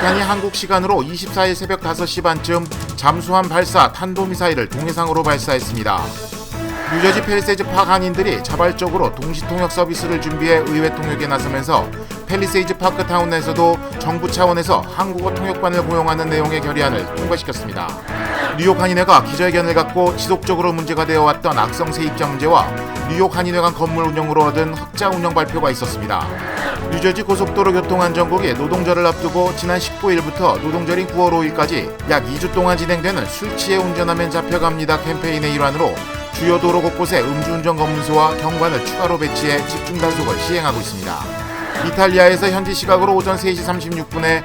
북한이 한국 시간으로 24일 새벽 5시 반쯤 잠수함 발사 탄도미사일을 동해상으로 발사했습니다. 뉴저지 팰리세이즈 팍 한인들이 자발적으로 동시통역 서비스를 준비해 의회 통역에 나서면서 팰리세이즈 파크 타운에서도 정부 차원에서 한국어 통역반을 고용하는 내용의 결의안을 통과시켰습니다. 뉴욕 한인회가 기자회견을 갖고 지속적으로 문제가 되어왔던 악성 세입자 문제와 뉴욕 한인회관 건물 운영으로 얻은 흑자 운영 발표가 있었습니다. 뉴저지 고속도로 교통안전국이 노동절을 앞두고 지난 19일부터 노동절인 9월 5일까지 약 2주 동안 진행되는 술 취해 운전하면 잡혀갑니다 캠페인의 일환으로 주요 도로 곳곳에 음주운전 검문소와 경관을 추가로 배치해 집중 단속을 시행하고 있습니다. 이탈리아에서 현지 시각으로 오전 3시 36분에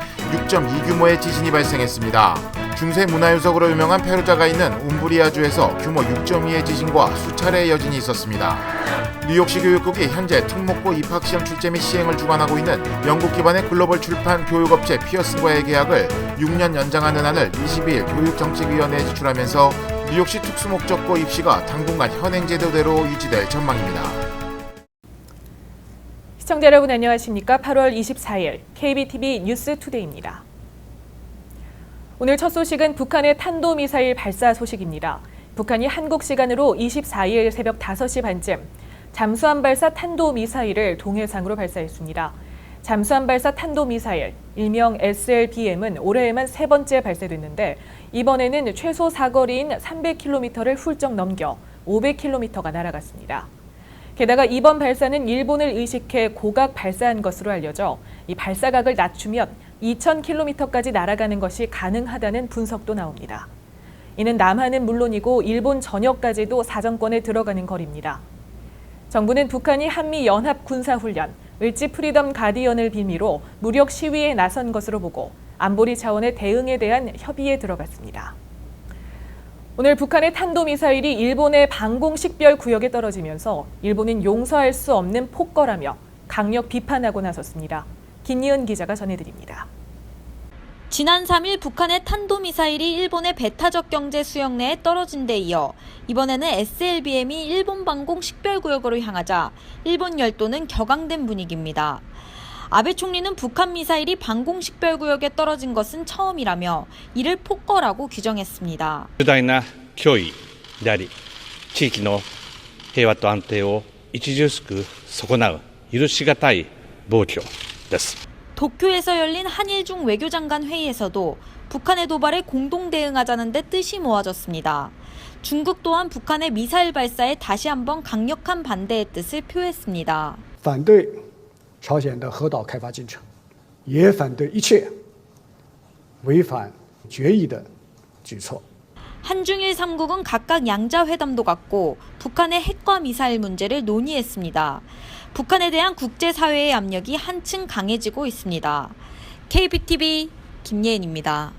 6.2 규모의 지진이 발생했습니다. 중세 문화유적으로 유명한 페루자가 있는 움브리아주에서 규모 6.2의 지진과 수차례의 여진이 있었습니다. 뉴욕시 교육국이 현재 특목고 입학시험 출제 및 시행을 주관하고 있는 영국 기반의 글로벌 출판 교육업체 피어슨과의 계약을 6년 연장하는 안을 22일 교육정책위원회에 제출하면서 뉴욕시 특수목적고 입시가 당분간 현행 제도대로 유지될 전망입니다. 시청자 여러분 안녕하십니까? 8월 24일 KBTV 뉴스투데이입니다. 오늘 첫 소식은 북한의 탄도미사일 발사 소식입니다. 북한이 한국 시간으로 24일 새벽 5시 반쯤 잠수함 발사 탄도미사일을 동해상으로 발사했습니다. 잠수함 발사 탄도미사일, 일명 SLBM은 올해에만 3번째 발사됐는데 이번에는 최소 사거리인 300km를 훌쩍 넘겨 500km가 날아갔습니다. 게다가 이번 발사는 일본을 의식해 고각 발사한 것으로 알려져 이 발사각을 낮추면 2000km까지 날아가는 것이 가능하다는 분석도 나옵니다. 이는 남한은 물론이고 일본 전역까지도 사정권에 들어가는 거리입니다. 정부는 북한이 한미 연합 군사훈련, 을지 프리덤 가디언을 빌미로 무력 시위에 나선 것으로 보고 안보리 차원의 대응에 대한 협의에 들어갔습니다. 오늘 북한의 탄도미사일이 일본의 방공식별 구역에 떨어지면서 일본은 용서할 수 없는 폭거라며 강력 비판하고 나섰습니다. 김예은 기자가 전해드립니다. 지난 3일 북한의 탄도미사일이 일본의 배타적 경제 수역 내에 떨어진 데 이어 이번에는 SLBM이 일본 방공 식별구역으로 향하자 일본 열도는 격앙된 분위기입니다. 아베 총리는 북한 미사일이 방공 식별구역에 떨어진 것은 처음이라며 이를 폭거라고 규정했습니다. 重大な脅威であり、地域の平和と安定を著しく損なう許し難い暴挙です。 도쿄에서 열린 한일중 외교장관 회의에서도 북한의 도발에 공동 대응하자는 데 뜻이 모아졌습니다. 중국 또한 북한의 미사일 발사에 다시 한번 강력한 반대의 뜻을 표했습니다. 反对朝鲜的核岛开发进程，也反对一切违反决议的举措。 한중일 3국은 각각 양자회담도 갖고 북한의 핵과 미사일 문제를 논의했습니다. 북한에 대한 국제사회의 압력이 한층 강해지고 있습니다. KBTV 김예은입니다.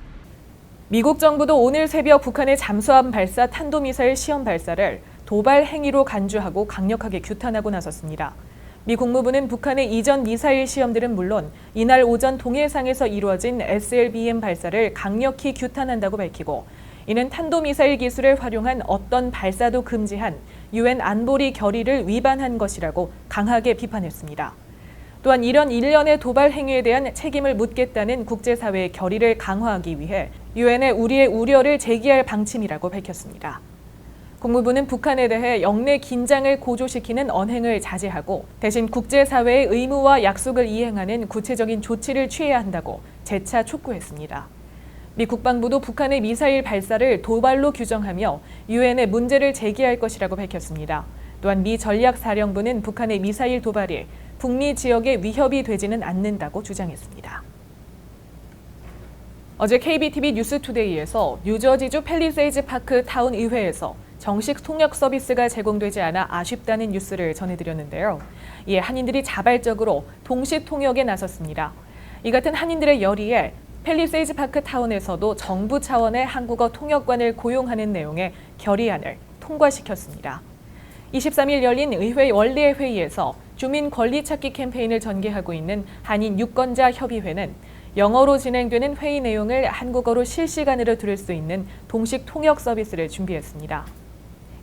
미국 정부도 오늘 새벽 북한의 잠수함 발사 탄도미사일 시험 발사를 도발 행위로 간주하고 강력하게 규탄하고 나섰습니다. 미 국무부는 북한의 이전 미사일 시험들은 물론 이날 오전 동해상에서 이루어진 SLBM 발사를 강력히 규탄한다고 밝히고 이는 탄도미사일 기술을 활용한 어떤 발사도 금지한 유엔 안보리 결의를 위반한 것이라고 강하게 비판했습니다. 또한 이런 일련의 도발 행위에 대한 책임을 묻겠다는 국제사회의 결의를 강화하기 위해 유엔에 우리의 우려를 제기할 방침이라고 밝혔습니다. 국무부는 북한에 대해 영내 긴장을 고조시키는 언행을 자제하고 대신 국제사회의 의무와 약속을 이행하는 구체적인 조치를 취해야 한다고 재차 촉구했습니다. 미 국방부도 북한의 미사일 발사를 도발로 규정하며 유엔에 문제를 제기할 것이라고 밝혔습니다. 또한 미 전략사령부는 북한의 미사일 도발이 북미 지역에 위협이 되지는 않는다고 주장했습니다. 어제 KBTV 뉴스투데이에서 뉴저지주 팰리세이즈 파크 타운 의회에서 정식 통역 서비스가 제공되지 않아 아쉽다는 뉴스를 전해드렸는데요. 이에 한인들이 자발적으로 동시 통역에 나섰습니다. 이 같은 한인들의 열의에 팰리세이즈 파크 타운에서도 정부 차원의 한국어 통역관을 고용하는 내용의 결의안을 통과시켰습니다. 23일 열린 의회 원내 회의에서 주민 권리 찾기 캠페인을 전개하고 있는 한인 유권자 협의회는 영어로 진행되는 회의 내용을 한국어로 실시간으로 들을 수 있는 동식 통역 서비스를 준비했습니다.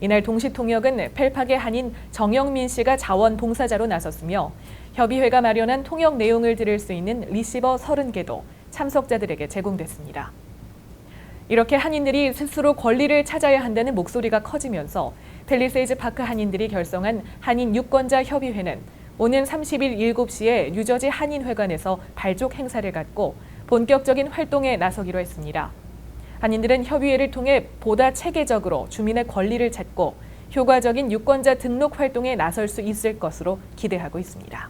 이날 동시 통역은 펠팍의 한인 정영민 씨가 자원봉사자로 나섰으며 협의회가 마련한 통역 내용을 들을 수 있는 리시버 30개도 참석자들에게 제공됐습니다. 이렇게 한인들이 스스로 권리를 찾아야 한다는 목소리가 커지면서 팰리세이즈 파크 한인들이 결성한 한인 유권자 협의회는 오는 30일 7시에 뉴저지 한인회관에서 발족 행사를 갖고 본격적인 활동에 나서기로 했습니다. 한인들은 협의회를 통해 보다 체계적으로 주민의 권리를 찾고 효과적인 유권자 등록 활동에 나설 수 있을 것으로 기대하고 있습니다.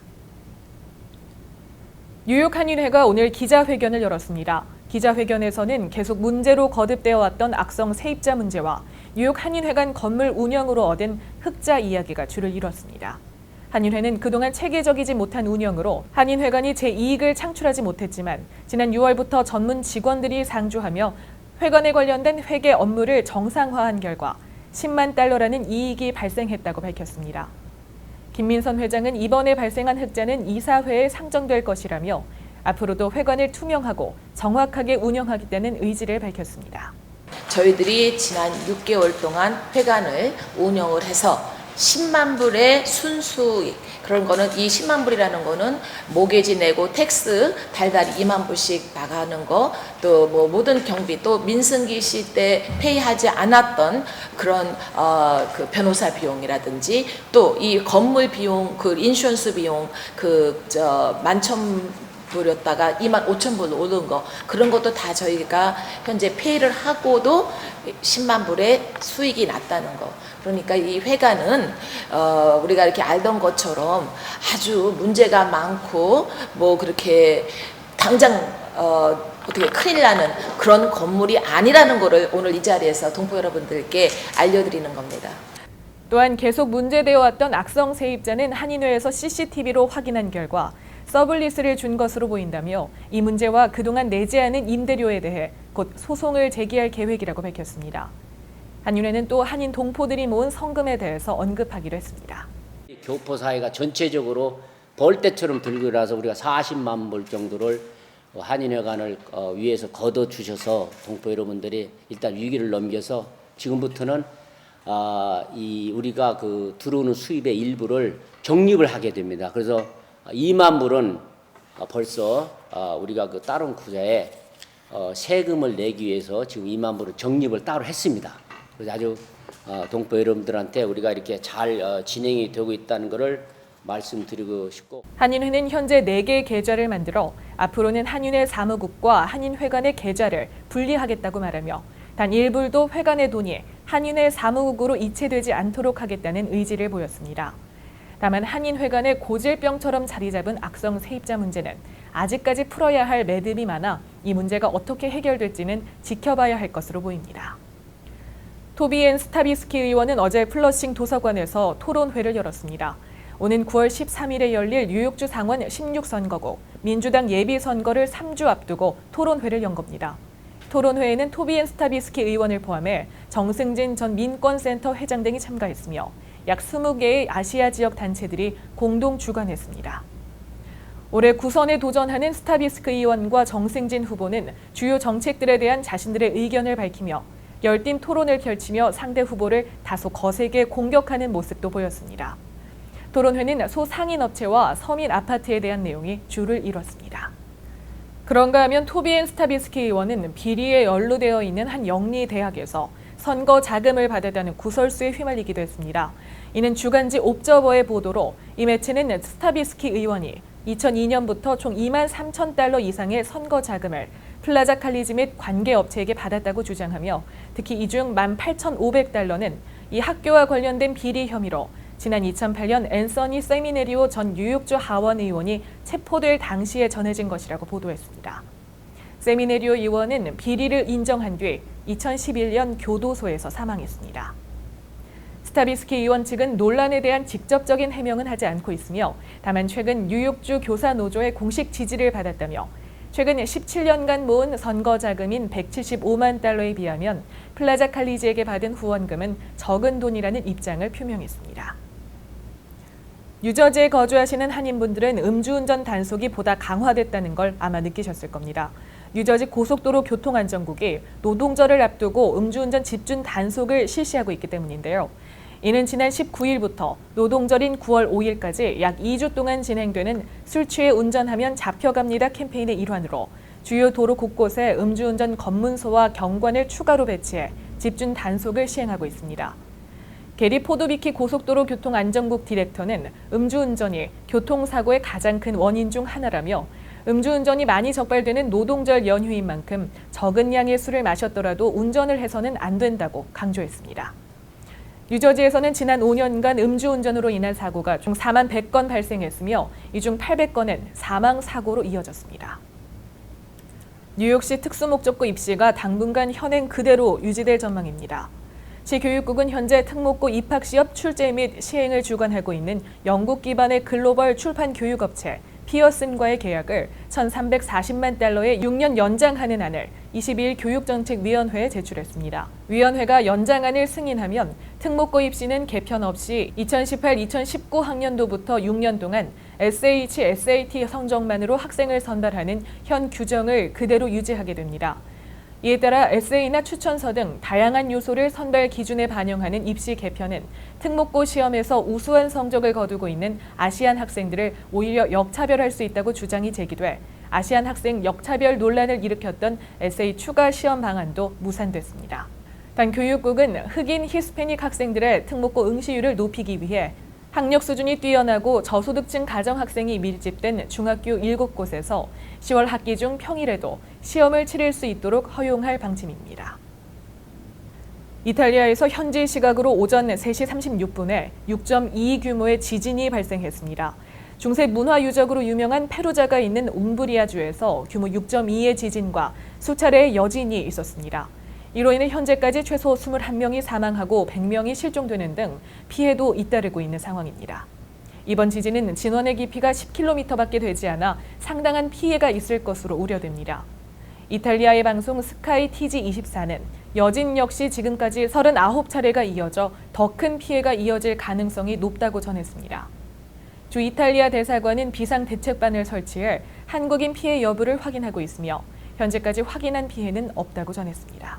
뉴욕 한인회가 오늘 기자회견을 열었습니다. 기자회견에서는 계속 문제로 거듭되어 왔던 악성 세입자 문제와 뉴욕 한인회관 건물 운영으로 얻은 흑자 이야기가 주를 이뤘습니다. 한인회는 그동안 체계적이지 못한 운영으로 한인회관이 제2익을 창출하지 못했지만 지난 6월부터 전문 직원들이 상주하며 회관에 관련된 회계 업무를 정상화한 결과 10만 달러라는 이익이 발생했다고 밝혔습니다. 김민선 회장은 이번에 발생한 흑자는 이사회에 상정될 것이라며 앞으로도 회관을 투명하고 정확하게 운영하겠다는 의지를 밝혔습니다. 저희들이 지난 6개월 동안 회관을 운영을 해서 10만 불의 순수익, 그런 거는 이 10만 불이라는 거는 모게지 내고 텍스 달달이 2만 불씩 나가는 거, 또 뭐 모든 경비, 또 민승기 씨 때 페이하지 않았던 그런 그 변호사 비용이라든지 또 이 건물 비용, 그 인슈런스 비용, 그 만천 불이었다가 2만 5천 불로 오른 거, 그런 것도 다 저희가 현재 페이를 하고도 10만 불의 수익이 났다는 거. 그러니까 이 회관은 우리가 이렇게 알던 것처럼 아주 문제가 많고 뭐 그렇게 당장 어떻게 큰일 나는 그런 건물이 아니라는 거를 오늘 이 자리에서 동포 여러분들께 알려드리는 겁니다. 또한 계속 문제되어 왔던 악성 세입자는 한인회에서 CCTV로 확인한 결과 서블리스를 준 것으로 보인다며 이 문제와 그동안 내지 않은 임대료에 대해 곧 소송을 제기할 계획이라고 밝혔습니다. 한인회는 또 한인 동포들이 모은 성금에 대해서 언급하기로 했습니다. 교포 사회가 전체적으로 벌떼처럼 들고 일어나서 우리가 40만 불 정도를 한인회관을 위해서 걷어주셔서 동포 여러분들이 일단 위기를 넘겨서 지금부터는 이 우리가 그 들어오는 수입의 일부를 적립을 하게 됩니다. 그래서 2만 불은 벌써 우리가 그 다른 구자에 세금을 내기 위해서 지금 2만 불을 적립을 따로 했습니다. 그래서 아주 동포 여러분들한테 우리가 이렇게 잘 진행이 되고 있다는 것을 말씀드리고 싶고, 한인회는 현재 4개의 계좌를 만들어 앞으로는 한인회 사무국과 한인회관의 계좌를 분리하겠다고 말하며 단 1불도 회관의 돈이 한인회 사무국으로 이체되지 않도록 하겠다는 의지를 보였습니다. 다만 한인회관의 고질병처럼 자리 잡은 악성 세입자 문제는 아직까지 풀어야 할 매듭이 많아 이 문제가 어떻게 해결될지는 지켜봐야 할 것으로 보입니다. 토비앤 스타비스키 의원은 어제 플러싱 도서관에서 토론회를 열었습니다. 오는 9월 13일에 열릴 뉴욕주 상원 16선거고 민주당 예비선거를 3주 앞두고 토론회를 연 겁니다. 토론회에는 토비앤 스타비스키 의원을 포함해 정승진 전 민권센터 회장 등이 참가했으며 약 20개의 아시아 지역 단체들이 공동 주관했습니다. 올해 구선에 도전하는 스타비스키 의원과 정승진 후보는 주요 정책들에 대한 자신들의 의견을 밝히며 열띤 토론을 펼치며 상대 후보를 다소 거세게 공격하는 모습도 보였습니다. 토론회는 소상인업체와 서민 아파트에 대한 내용이 주를 이뤘습니다. 그런가 하면 토비앤 스타비스키 의원은 비리에 연루되어 있는 한 영리 대학에서 선거 자금을 받았다는 구설수에 휘말리기도 했습니다. 이는 주간지 옵저버의 보도로 이 매체는 스타비스키 의원이 2002년부터 총 2만 3천 달러 이상의 선거 자금을 플라자 칼리지 및 관계업체에게 받았다고 주장하며 특히 이 중 18,500달러는 이 학교와 관련된 비리 혐의로 지난 2008년 앤서니 세미네리오 전 뉴욕주 하원 의원이 체포될 당시에 전해진 것이라고 보도했습니다. 세미네리오 의원은 비리를 인정한 뒤 2011년 교도소에서 사망했습니다. 스타비스키 의원 측은 논란에 대한 직접적인 해명은 하지 않고 있으며 다만 최근 뉴욕주 교사 노조의 공식 지지를 받았다며 최근 17년간 모은 선거 자금인 175만 달러에 비하면 플라자 칼리지에게 받은 후원금은 적은 돈이라는 입장을 표명했습니다. 뉴저지에 거주하시는 한인분들은 음주운전 단속이 보다 강화됐다는 걸 아마 느끼셨을 겁니다. 뉴저지 고속도로 교통안전국이 노동절을 앞두고 음주운전 집중 단속을 실시하고 있기 때문인데요. 이는 지난 19일부터 노동절인 9월 5일까지 약 2주 동안 진행되는 술 취해 운전하면 잡혀갑니다 캠페인의 일환으로 주요 도로 곳곳에 음주운전 검문소와 경관을 추가로 배치해 집중 단속을 시행하고 있습니다. 게리 포도비키 고속도로 교통안전국 디렉터는 음주운전이 교통사고의 가장 큰 원인 중 하나라며 음주운전이 많이 적발되는 노동절 연휴인 만큼 적은 양의 술을 마셨더라도 운전을 해서는 안 된다고 강조했습니다. 뉴저지에서는 지난 5년간 음주운전으로 인한 사고가 총 4만 100건 발생했으며 이 중 800건은 사망 사고로 이어졌습니다. 뉴욕시 특수목적고 입시가 당분간 현행 그대로 유지될 전망입니다. 시 교육국은 현재 특목고 입학시험 출제 및 시행을 주관하고 있는 영국 기반의 글로벌 출판 교육업체 피어슨과의 계약을 1,340만 달러의 6년 연장하는 안을 22일 교육정책위원회에 제출했습니다. 위원회가 연장안을 승인하면 특목고 입시는 개편 없이 2018-2019 학년도부터 6년 동안 SH, SAT 성적만으로 학생을 선발하는 현 규정을 그대로 유지하게 됩니다. 이에 따라 에세이나 추천서 등 다양한 요소를 선발 기준에 반영하는 입시 개편은 특목고 시험에서 우수한 성적을 거두고 있는 아시안 학생들을 오히려 역차별할 수 있다고 주장이 제기돼 아시안 학생 역차별 논란을 일으켰던 에세이 추가 시험 방안도 무산됐습니다. 단 교육국은 흑인 히스패닉 학생들의 특목고 응시율을 높이기 위해 학력 수준이 뛰어나고 저소득층 가정 학생이 밀집된 중학교 7곳에서 10월 학기 중 평일에도 시험을 치를 수 있도록 허용할 방침입니다. 이탈리아에서 현지 시각으로 오전 3시 36분에 6.2 규모의 지진이 발생했습니다. 중세 문화 유적으로 유명한 페루자가 있는 움브리아주에서 규모 6.2의 지진과 수차례의 여진이 있었습니다. 이로 인해 현재까지 최소 21명이 사망하고 100명이 실종되는 등 피해도 잇따르고 있는 상황입니다. 이번 지진은 진원의 깊이가 10km밖에 되지 않아 상당한 피해가 있을 것으로 우려됩니다. 이탈리아의 방송 스카이 TG24는 여진 역시 지금까지 39차례가 이어져 더 큰 피해가 이어질 가능성이 높다고 전했습니다. 주 이탈리아 대사관은 비상대책반을 설치해 한국인 피해 여부를 확인하고 있으며 현재까지 확인한 피해는 없다고 전했습니다.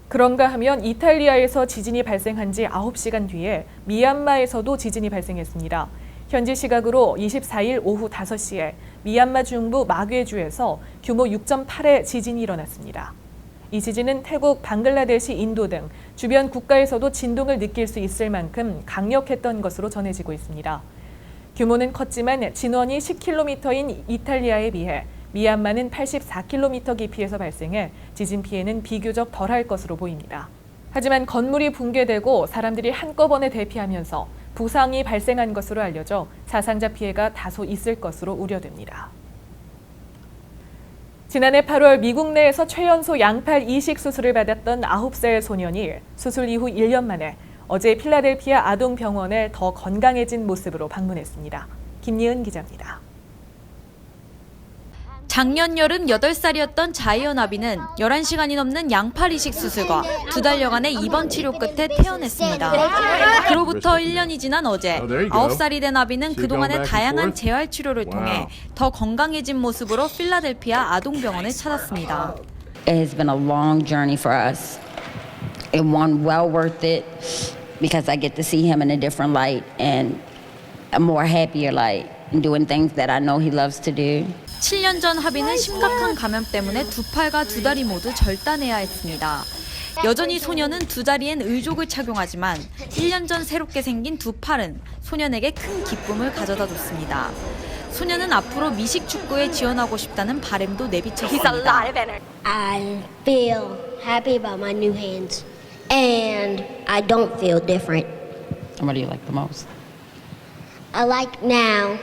그런가 하면 이탈리아에서 지진이 발생한 지 9시간 뒤에 미얀마에서도 지진이 발생했습니다. 현지 시각으로 24일 오후 5시에 미얀마 중부 마괴주에서 규모 6.8의 지진이 일어났습니다. 이 지진은 태국, 방글라데시, 인도 등 주변 국가에서도 진동을 느낄 수 있을 만큼 강력했던 것으로 전해지고 있습니다. 규모는 컸지만 진원이 10km인 이탈리아에 비해 미얀마는 84km 깊이에서 발생해 지진 피해는 비교적 덜할 것으로 보입니다. 하지만 건물이 붕괴되고 사람들이 한꺼번에 대피하면서 부상이 발생한 것으로 알려져 사상자 피해가 다소 있을 것으로 우려됩니다. 지난해 8월 미국 내에서 최연소 양팔 이식 수술을 받았던 9살 소년이 수술 이후 1년 만에 어제 필라델피아 아동병원에 더 건강해진 모습으로 방문했습니다. 김예은 기자입니다. 작년 여름 8살이었던 자이언 아비는 11시간이 넘는 양팔 이식 수술과 2달여간의 입원 치료 끝에 퇴원했습니다. 그로부터 1년이 지난 어제 9살이 된 아비는 그동안의 다양한 재활 치료를 통해 더 건강해진 모습으로 필라델피아 아동병원을 찾았습니다. It has been a long journey for us. And one well worth it because I get to see him in a different light and a more happier light and doing things that I know he loves to do. 7년 전 하비는 심각한 감염 때문에 두 팔과 두 다리 모두 절단해야 했습니다. 여전히 소년은 두 다리엔 의족을 착용하지만 1년 전 새롭게 생긴 두 팔은 소년에게 큰 기쁨을 가져다 줬습니다. 소년은 앞으로 미식 축구에 지원하고 싶다는 바람도 내비쳤습니다. I feel happy about my new hands, and I don't feel different. And what do you like the most? I like now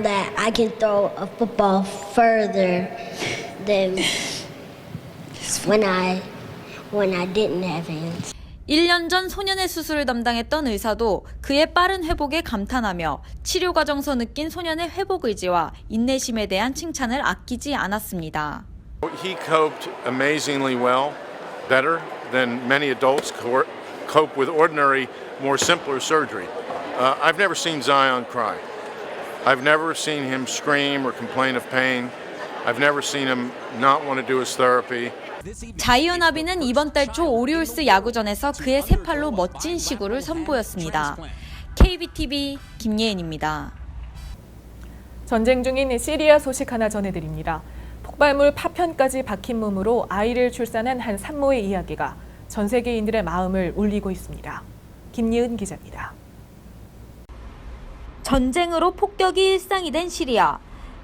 that I can throw a football further than when I didn't have hands. 1년 전 소년의 수술을 담당했던 의사도 그의 빠른 회복에 감탄하며 치료 과정에서 느낀 소년의 회복 의지와 인내심에 대한 칭찬을 아끼지 않았습니다. He coped amazingly well, better than many adults cope with ordinary, more simpler surgery. I've never seen Zion cry. I've never seen him scream or complain of pain. I've never seen him not want to do his therapy. 자이언 아비는 이번 달 초 오리올스 야구전에서 그의 세 팔로 멋진 시구를 선보였습니다. KBTV 김예은입니다. 전쟁 중인 시리아 소식 하나 전해드립니다. 폭발물 파편까지 박힌 몸으로 아이를 출산한 한 산모의 이야기가 전 세계인들의 마음을 울리고 있습니다. 김예은 기자입니다. 전쟁으로 폭격이 일상이 된 시리아.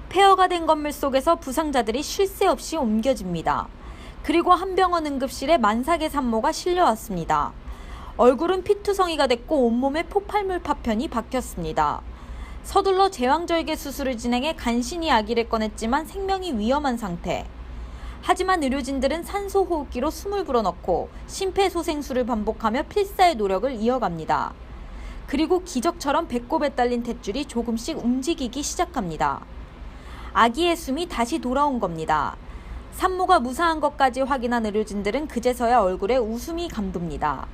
폐허가 된 건물 속에서 부상자들이 쉴 새 없이 옮겨집니다. 그리고 한 병원 응급실에 만삭의 산모가 실려왔습니다. 얼굴은 피투성이가 됐고 온몸에 폭발물 파편이 박혔습니다. 서둘러 제왕절개 수술을 진행해 간신히 아기를 꺼냈지만 생명이 위험한 상태. 하지만 의료진들은 산소호흡기로 숨을 불어넣고 심폐소생술을 반복하며 필사의 노력을 이어갑니다. 그리고 기적처럼 배꼽에 딸린 탯줄이 조금씩 움직이기 시작합니다. 아기의 숨이 다시 돌아온 겁니다. 산모가 무사한 것까지 확인한 의료진들은 그제서야 얼굴에 웃음이 감돕니다.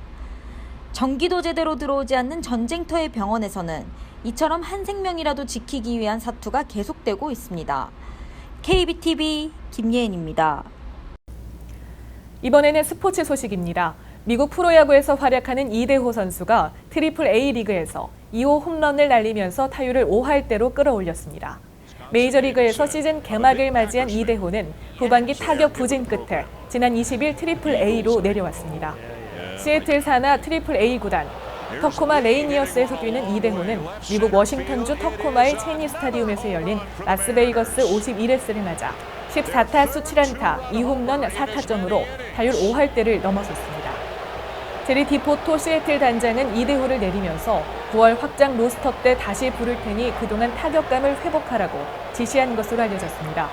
전기도 제대로 들어오지 않는 전쟁터의 병원에서는 이처럼 한 생명이라도 지키기 위한 사투가 계속되고 있습니다. KBTV 김예은입니다. 이번에는 스포츠 소식입니다. 미국 프로야구에서 활약하는 이대호 선수가 트리플 A 리그에서 2호 홈런을 날리면서 타율을 5할대로 끌어올렸습니다. 메이저리그에서 시즌 개막을 맞이한 이대호는 후반기 타격 부진 끝에 지난 20일 트리플 A로 내려왔습니다. 시애틀 산하 트리플 A 구단 터코마 레이니어스에서 뛰는 이대호는 미국 워싱턴주 터코마의 체니 스타디움에서 열린 라스베이거스 51회스를 맞아 14타수 7안타 2홈런 4타점으로 타율 5할대를 넘어섰습니다. 제리 디포토 시애틀 단장은 이대호를 내리면서 9월 확장 로스터 때 다시 부를 테니 그동안 타격감을 회복하라고 지시한 것으로 알려졌습니다.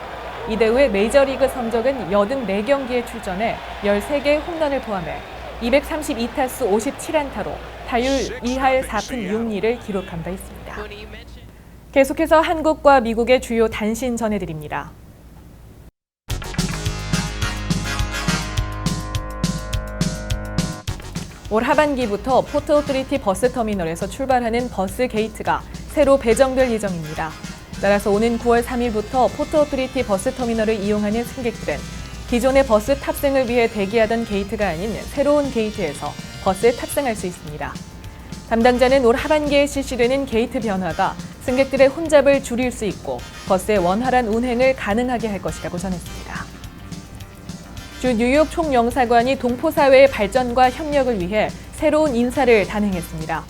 이대호의 메이저리그 성적은 84경기에 출전해 13개의 홈런을 포함해 232타수 57안타로 타율 2할 4푼 6리를 기록한 바 있습니다. 계속해서 한국과 미국의 주요 단신 전해드립니다. 올 하반기부터 포트 오토리티 버스터미널에서 출발하는 버스 게이트가 새로 배정될 예정입니다. 따라서 오는 9월 3일부터 포트 오토리티 버스터미널을 이용하는 승객들은 기존의 버스 탑승을 위해 대기하던 게이트가 아닌 새로운 게이트에서 버스에 탑승할 수 있습니다. 담당자는 올 하반기에 실시되는 게이트 변화가 승객들의 혼잡을 줄일 수 있고 버스의 원활한 운행을 가능하게 할 것이라고 전했습니다. 주 뉴욕 총영사관이 동포사회의 발전과 협력을 위해 새로운 인사를 단행했습니다.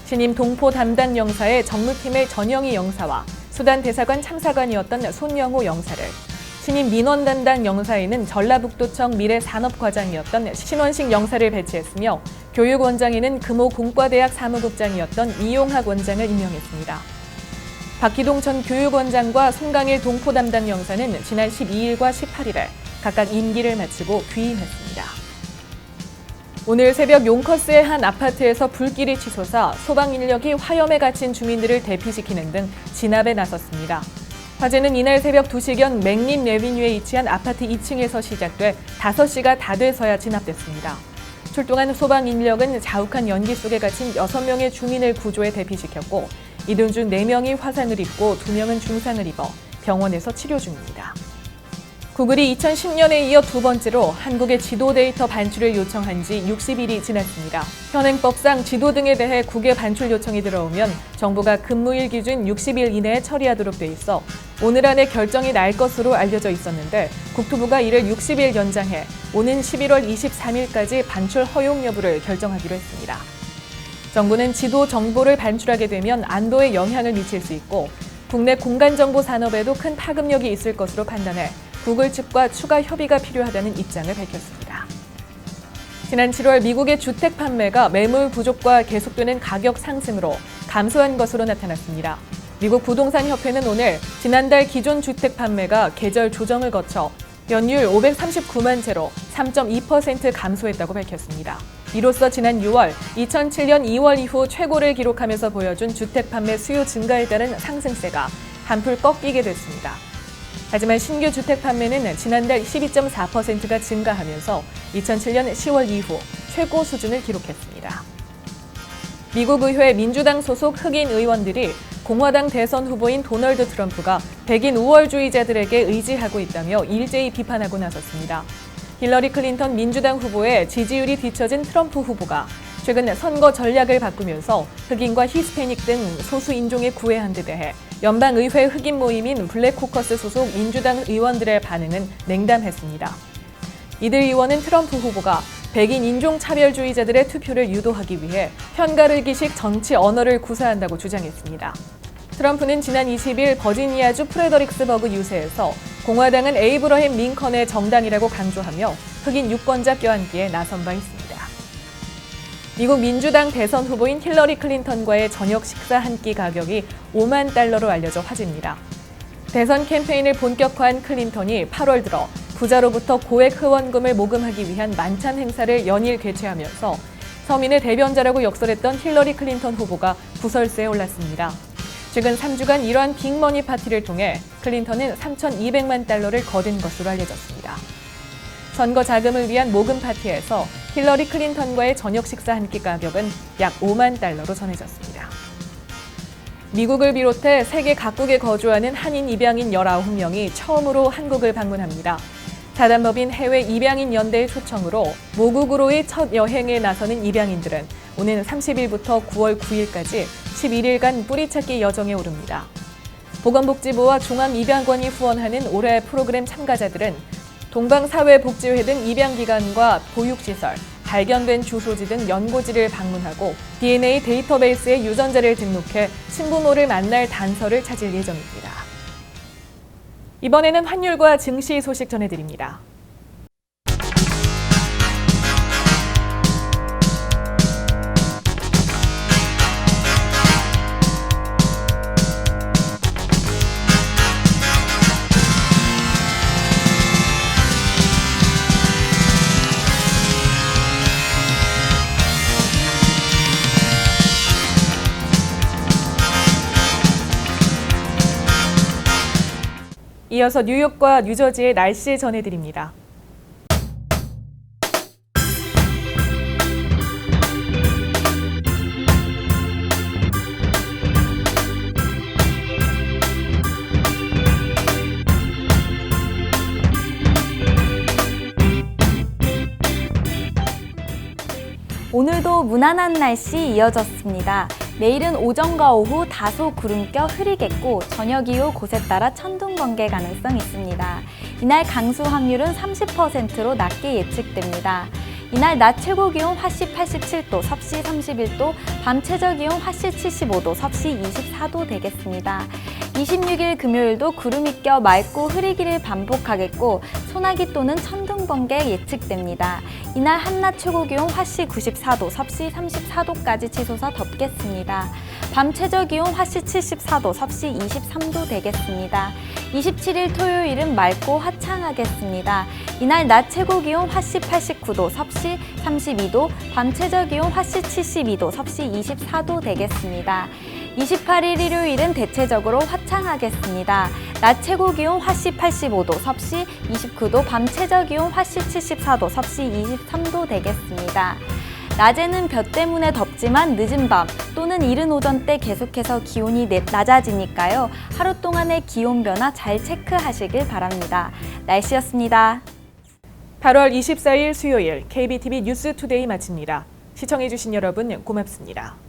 신임 동포 담당 영사의 정무팀의 전영희 영사와 수단 대사관 참사관이었던 손영호 영사를, 신임 민원 담당 영사에는 전라북도청 미래산업과장이었던 신원식 영사를 배치했으며 교육원장에는 금호 공과대학 사무국장이었던 이용학 원장을 임명했습니다. 박기동 전 교육원장과 송강일 동포 담당 영사는 지난 12일과 18일에 각각 임기를 마치고 귀임했습니다. 오늘 새벽 용커스의 한 아파트에서 불길이 치솟아 소방 인력이 화염에 갇힌 주민들을 대피시키는 등 진압에 나섰습니다. 화재는 이날 새벽 2시경 맥림 레비뉴에 위치한 아파트 2층에서 시작돼 5시가 다 돼서야 진압됐습니다. 출동한 소방 인력은 자욱한 연기 속에 갇힌 6명의 주민을 구조해 대피시켰고 이들 중 4명이 화상을 입고 2명은 중상을 입어 병원에서 치료 중입니다. 구글이 2010년에 이어 두 번째로 한국의 지도 데이터 반출을 요청한 지 60일이 지났습니다. 현행법상 지도 등에 대해 국외 반출 요청이 들어오면 정부가 근무일 기준 60일 이내에 처리하도록 돼 있어 오늘 안에 결정이 날 것으로 알려져 있었는데 국토부가 이를 60일 연장해 오는 11월 23일까지 반출 허용 여부를 결정하기로 했습니다. 정부는 지도 정보를 반출하게 되면 안보에 영향을 미칠 수 있고 국내 공간정보 산업에도 큰 파급력이 있을 것으로 판단해 구글 측과 추가 협의가 필요하다는 입장을 밝혔습니다. 지난 7월 미국의 주택 판매가 매물 부족과 계속되는 가격 상승으로 감소한 것으로 나타났습니다. 미국 부동산협회는 오늘 지난달 기존 주택 판매가 계절 조정을 거쳐 연율 539만 채로 3.2% 감소했다고 밝혔습니다. 이로써 지난 6월, 2007년 2월 이후 최고를 기록하면서 보여준 주택 판매 수요 증가에 따른 상승세가 한풀 꺾이게 됐습니다. 하지만 신규 주택 판매는 지난달 12.4%가 증가하면서 2007년 10월 이후 최고 수준을 기록했습니다. 미국 의회 민주당 소속 흑인 의원들이 공화당 대선 후보인 도널드 트럼프가 백인 우월주의자들에게 의지하고 있다며 일제히 비판하고 나섰습니다. 힐러리 클린턴 민주당 후보의 지지율이 뒤처진 트럼프 후보가 최근 선거 전략을 바꾸면서 흑인과 히스패닉 등 소수 인종의 구애한 데 대해 연방의회 흑인 모임인 블랙코커스 소속 민주당 의원들의 반응은 냉담했습니다. 이들 의원은 트럼프 후보가 백인 인종차별주의자들의 투표를 유도하기 위해 편가르기식 정치 언어를 구사한다고 주장했습니다. 트럼프는 지난 20일 버지니아주 프레더릭스버그 유세에서 공화당은 에이브러햄 링컨의 정당이라고 강조하며 흑인 유권자 껴안기에 나선 바 있습니다. 미국 민주당 대선 후보인 힐러리 클린턴과의 저녁 식사 한 끼 가격이 $5만 달러로 알려져 화제입니다. 대선 캠페인을 본격화한 클린턴이 8월 들어 부자로부터 고액 후원금을 모금하기 위한 만찬 행사를 연일 개최하면서 서민의 대변자라고 역설했던 힐러리 클린턴 후보가 구설수에 올랐습니다. 최근 3주간 이러한 빅머니 파티를 통해 클린턴은 $3,200만 달러를 거둔 것으로 알려졌습니다. 선거 자금을 위한 모금 파티에서 힐러리 클린턴과의 저녁 식사 한 끼 가격은 약 $5만 달러로 전해졌습니다. 미국을 비롯해 세계 각국에 거주하는 한인 입양인 19명이 처음으로 한국을 방문합니다. 사단법인 해외 입양인 연대의 초청으로 모국으로의 첫 여행에 나서는 입양인들은 오는 30일부터 9월 9일까지 11일간 뿌리찾기 여정에 오릅니다. 보건복지부와 종합입양관이 후원하는 올해 프로그램 참가자들은 동방사회복지회 등 입양기관과 보육시설, 발견된 주소지 등 연고지를 방문하고 DNA 데이터베이스에 유전자를 등록해 친부모를 만날 단서를 찾을 예정입니다. 이번에는 환율과 증시 소식 전해드립니다. 이어서 뉴욕과 뉴저지의 날씨 전해드립니다. 오늘도 무난한 날씨 이어졌습니다. 내일은 오전과 오후 다소 구름 껴 흐리겠고 저녁 이후 곳에 따라 천둥 번개 가능성 있습니다. 이날 강수 확률은 30%로 낮게 예측됩니다. 이날 낮 최고 기온 화씨 87도, 섭씨 31도, 밤 최저 기온 화씨 75도, 섭씨 24도 되겠습니다. 26일 금요일도 구름이 껴 맑고 흐리기를 반복하겠고 소나기 또는 천둥 번개 예측됩니다. 이날 한낮 최고 기온 화씨 94도, 섭씨 34도까지 치솟아 덥겠습니다. 밤 최저 기온 화씨 74도, 섭씨 23도 되겠습니다. 27일 토요일은 맑고 화창하겠습니다. 이날 낮 최고 기온 화씨 89도, 섭씨 32도, 밤 최저 기온 화씨 72도, 섭씨 24도 되겠습니다. 28일 일요일은 대체적으로 화창하겠습니다. 낮 최고 기온 화씨 85도, 섭씨 29도, 밤 최저 기온 화씨 74도, 섭씨 23도 되겠습니다. 낮에는 볕 때문에 덥지만 늦은 밤 또는 이른 오전 때 계속해서 기온이 낮아지니까요. 하루 동안의 기온 변화 잘 체크하시길 바랍니다. 날씨였습니다. 8월 24일 수요일 KBTV 뉴스 투데이 마칩니다. 시청해주신 여러분 고맙습니다.